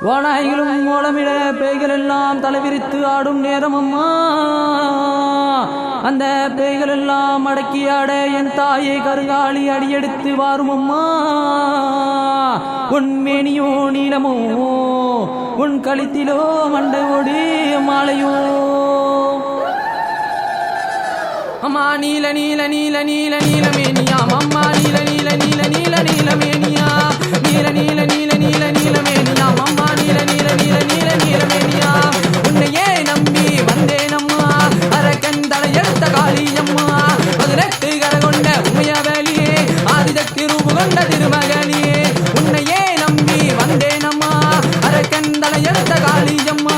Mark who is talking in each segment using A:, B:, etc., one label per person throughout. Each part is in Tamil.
A: வானாய்களும் ஓலமிட பேய்கள் எல்லாம் தலைவிரித்து ஆடும் நேரம் அம்மா. அந்த பேய்கள் எல்லாம் அடக்கியாட என் தாயை கருங்காலி அடியெடுத்து வாரும் அம்மா. உன் மேனியோ நீளமோ உன் கழுத்திலோ மண்டையோடு மாலையோ அம்மா. நீல நீல நீல நீல நீலமேனியாம் அம்மா. நீல நீல நீல நீல நீலமேனியாம். நீல நீல நீல நீல நீலமேனியாம் அம்மா. நீல நீல நீல நீல நீலமேனியாம். உன்னையே நம்பி வந்தேன் அம்மா. அரக்கன் தலையெடுத்த காளியம்மா. 18 கர கொண்ட உமையவளியே ஆதிதக்கு ரூபு கொண்ட திருமகனியே. உன்னையே நம்பி வந்தேன் அம்மா. அரக்கன் தலையெடுத்த காளியம்மா.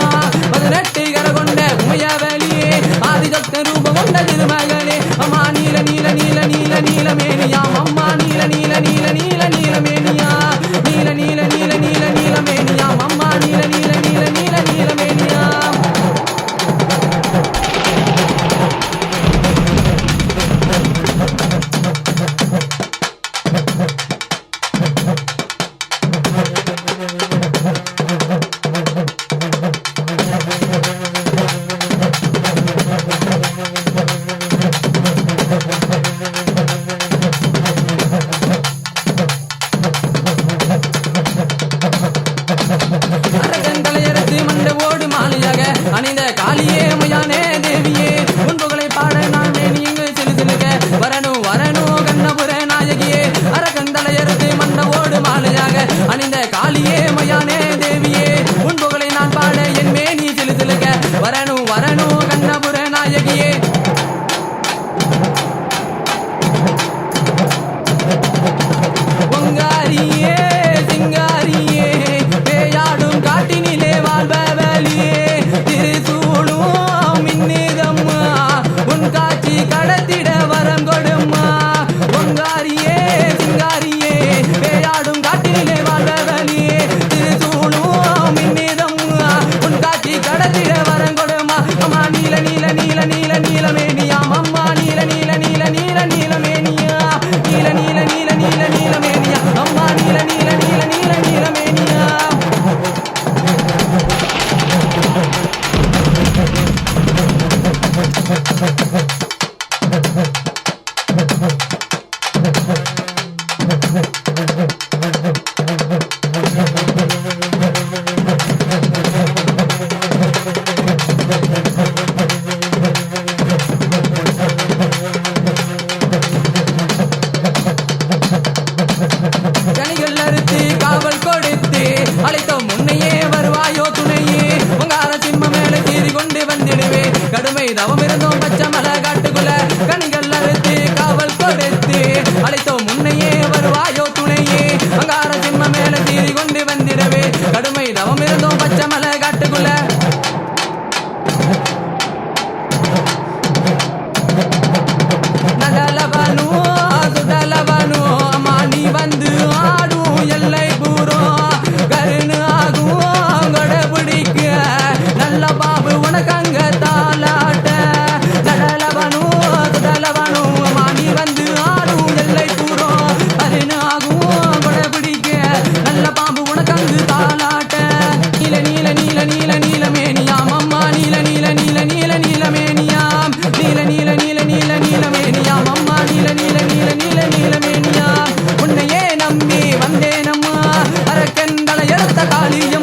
A: 18 கர கொண்ட உமையவளியே ஆதிதக்கு ரூபு கொண்ட திருமகனே அம்மா. நீல நீல நீல நீல நீலமேனியாம் அம்மா. நீல நீல நீல நீல நீலமேனியா. நீல நீல நீல நீல நீலமேனியாம் அம்மா. நீல நீல நீல நீல நீலமேனியாம். அணிந்த காளியே மையானே தேவியே உன் புகழை பாட நான் நீங்க சிலு சிலுக வரணும் வரணும் கண்ணபுர நாயகியே. அரகந்தலையரது மண்டவோடு மாலையாக அணிந்த காளியே மையானே தேவியே உன் புகழை நான் பாட என் மேனி சிலு சிலுக வரணும் வரணும் கண்ணபுர நாயகியே. பொங்காரியே சிங்காரியே பேயாடும் காட்டினிலே வாழ்பவளியே. திருசூடும் மின்னிதம்மா உன் காட்சி கடத்திட வரம் கொடும்மா. பொங்காரியே சிங்காரியே பேயாடும் காட்டினிலே வாழ்பவளியே. திருசூடும் மின்னிதம்மா உன் காட்சி கடத்திட வரம் கொடுமா அம்மா. நீல நீல நீல நீல நீலமேனியாம் அம்மா. நீல நீல நீல நீல நீலமேனியா. நீல நீல நீல நீல நீலமேனியா அம்மா. நீல நீல நீல நீல நீலமேனியா. கனிகள் அறுத்து காவல் கொடுத்து அழைத்தோம் முன்னையே வருவாயோ துணையே. உங்கார சிம்ம மேல சீறி கொண்டு வந்திடுவே கடுமை தவம் இருந்தோம் பச்சை மலை காட்டுக்குள்ள. கனிகள் அறுத்து காவல் கொடுத்து அழைத்தோம் முன்னையே வருவாயோ துணையே. உங்கார சிம்ம மேல சீறி கொண்டு வந்திடவே கடுமை தவம் இருந்தோம் பச்சை மலை காட்டுக்குள்ள. நடலவனோ சுடலவனோ அம்மா நீ வந்து ஆடும் எல்லை பூரம் கருணு ஆகும் கொடை பிடிக்க நல்ல பாபு உனக்கு அங்க தாளாட்ட. நடலவனோ சுடலவனோ அம்மா நீ வந்து ஆடும் எல்லை பூரம் கருணு ஆகும் கொடை பிடிக்க நல்ல பாம்பு உனக்கு அங்கு தாளாட்ட. நீல நீல நீல நீல நீலமேனியாம் அம்மா. நீல நீல நீல நீல நீலமேனியாம். நீல நீல நீல நீல நீலமேனியாம் அம்மா. நீல நீல நீல நீல நீலமேனியாம். உன்னையே நம்பி வந்தேனம்மா. அரக்கன் தலையெடுத்த காளியம்